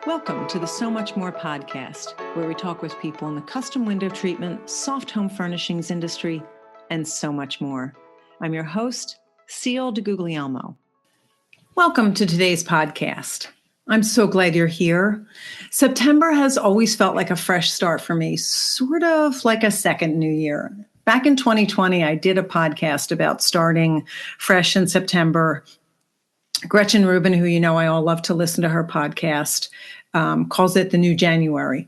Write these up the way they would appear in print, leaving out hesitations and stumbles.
Welcome to the So Much More podcast, where we talk with people in the custom window treatment, soft home furnishings industry, and so much more. I'm your host, Ciel DeGuglielmo. Welcome to today's podcast. I'm so glad you're here. September has always felt like a fresh start for me, sort of like a second new year. Back in 2020, I did a podcast about starting fresh in September. Gretchen Rubin, who you know I all love to listen to her podcast, calls it the new January.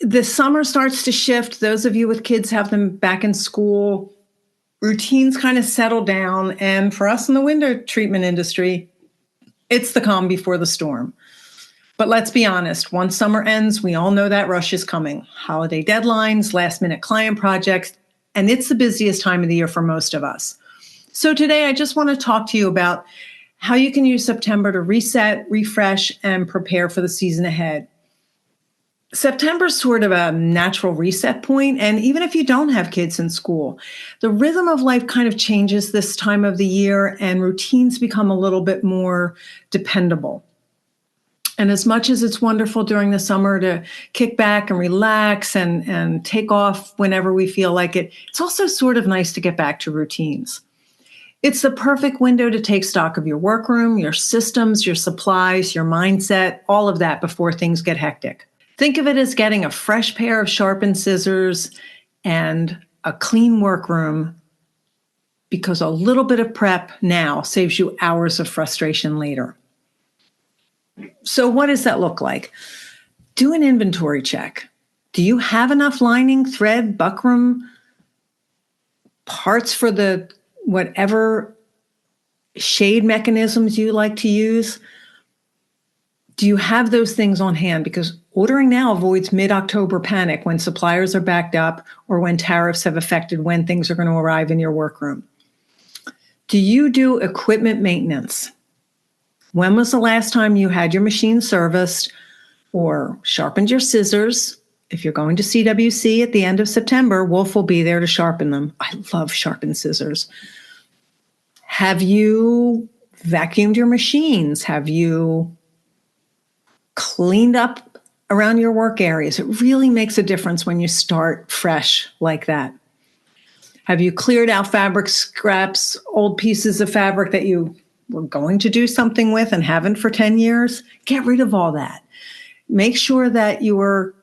The summer starts to shift. Those of you with kids have them back in school. Routines kind of settle down. And for us in the window treatment industry, it's the calm before the storm. But let's be honest, once summer ends, we all know that rush is coming. Holiday deadlines, last minute client projects, and it's the busiest time of the year for most of us. So today I just want to talk to you about how you can use September to reset, refresh, and prepare for the season ahead. September is sort of a natural reset point, and even if you don't have kids in school, the rhythm of life kind of changes this time of the year, and routines become a little bit more dependable. And as much as it's wonderful during the summer to kick back and relax and take off whenever we feel like it, it's also sort of nice to get back to routines. It's the perfect window to take stock of your workroom, your systems, your supplies, your mindset, all of that before things get hectic. Think of it as getting a fresh pair of sharpened scissors and a clean workroom, because a little bit of prep now saves you hours of frustration later. So what does that look like? Do an inventory check. Do you have enough lining, thread, buckram, parts for the whatever shade mechanisms you like to use? Do you have those things on hand? Because ordering now avoids mid-October panic when suppliers are backed up or when tariffs have affected when things are going to arrive in your workroom. Do you do equipment maintenance? When was the last time you had your machine serviced or sharpened your scissors? If you're going to CWC at the end of September, Wolf will be there to sharpen them. I love sharpened scissors. Have you vacuumed your machines? Have you cleaned up around your work areas? It really makes a difference when you start fresh like that. Have you cleared out fabric scraps, old pieces of fabric that you were going to do something with and haven't for 10 years? Get rid of all that. Make sure that your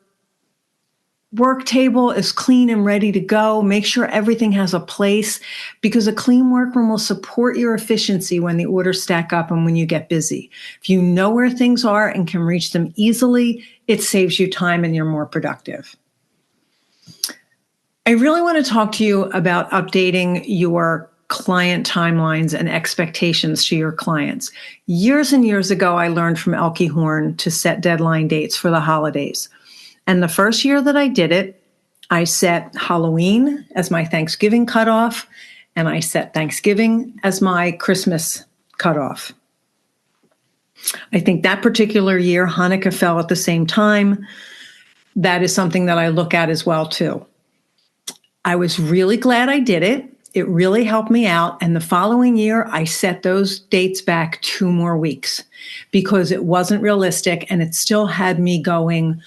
work table is clean and ready to go. Make sure everything has a place, because a clean workroom will support your efficiency when the orders stack up and when you get busy. If you know where things are and can reach them easily, it saves you time and you're more productive. I really want to talk to you about updating your client timelines and expectations to your clients. Years and years ago, I learned from Elke Horn to set deadline dates for the holidays. And the first year that I did it, I set Halloween as my Thanksgiving cutoff, and I set Thanksgiving as my Christmas cutoff. I think that particular year, Hanukkah fell at the same time. That is something that I look at as well, too. I was really glad I did it. It really helped me out. And the following year, I set those dates back 2 more weeks because it wasn't realistic, and it still had me going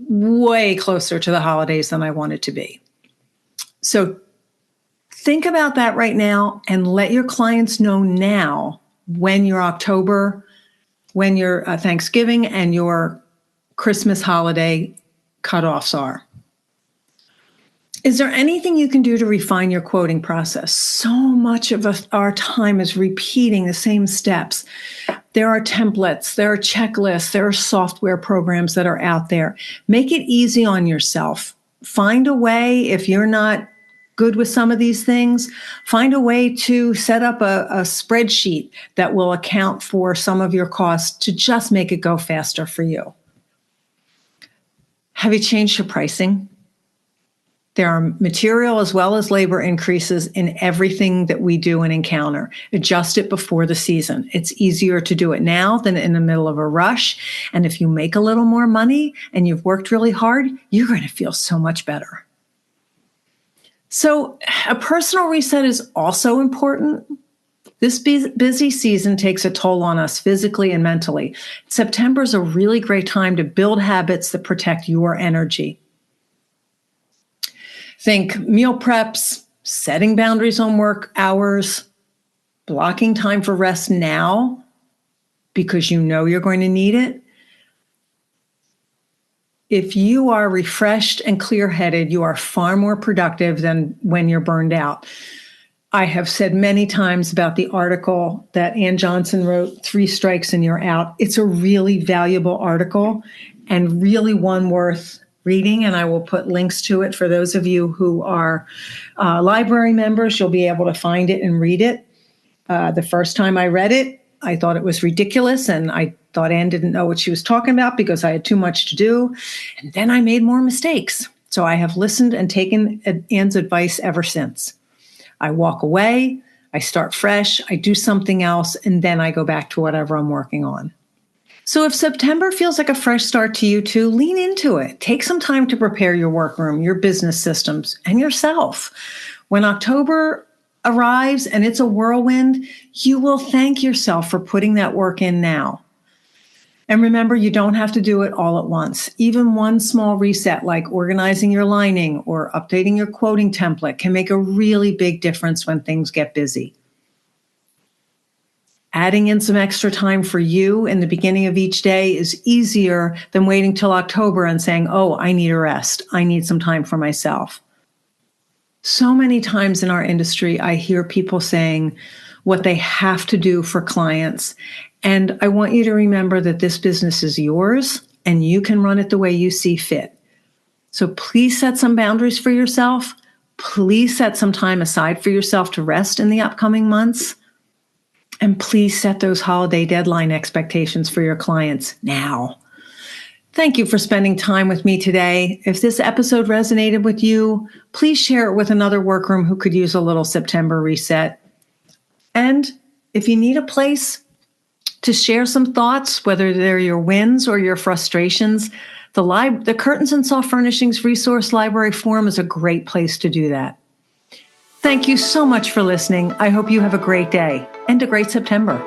way closer to the holidays than I wanted to be. So think about that right now and let your clients know now when your October, when your Thanksgiving and your Christmas holiday cutoffs are. Is there anything you can do to refine your quoting process? So much of our time is repeating the same steps. There are templates, there are checklists, there are software programs that are out there. Make it easy on yourself. Find a way, if you're not good with some of these things, find a way to set up a spreadsheet that will account for some of your costs to just make it go faster for you. Have you changed your pricing? There are material as well as labor increases in everything that we do and encounter. Adjust it before the season. It's easier to do it now than in the middle of a rush. And if you make a little more money and you've worked really hard, you're going to feel so much better. So a personal reset is also important. This busy season takes a toll on us physically and mentally. September is a really great time to build habits that protect your energy. Think meal preps, setting boundaries on work hours, blocking time for rest now because you know you're going to need it. If you are refreshed and clear-headed, you are far more productive than when you're burned out. I have said many times about the article that Ann Johnson wrote, 3 Strikes and You're Out. It's a really valuable article and really one worth reading, and I will put links to it for those of you who are library members. You'll be able to find it and read it. The first time I read it, I thought it was ridiculous, and I thought Ann didn't know what she was talking about because I had too much to do, and then I made more mistakes. So I have listened and taken Ann's advice ever since. I walk away, I start fresh, I do something else, and then I go back to whatever I'm working on. So if September feels like a fresh start to you too, lean into it. Take some time to prepare your workroom, your business systems, and yourself. When October arrives and it's a whirlwind, you will thank yourself for putting that work in now. And remember, you don't have to do it all at once. Even one small reset, like organizing your lining or updating your quoting template, can make a really big difference when things get busy. Adding in some extra time for you in the beginning of each day is easier than waiting till October and saying, oh, I need a rest. I need some time for myself. So many times in our industry, I hear people saying what they have to do for clients. And I want you to remember that this business is yours and you can run it the way you see fit. So please set some boundaries for yourself. Please set some time aside for yourself to rest in the upcoming months. And please set those holiday deadline expectations for your clients now. Thank you for spending time with me today. If this episode resonated with you, please share it with another workroom who could use a little September reset. And if you need a place to share some thoughts, whether they're your wins or your frustrations, the Curtains and Soft Furnishings Resource Library Forum is a great place to do that. Thank you so much for listening. I hope you have a great day and a great September.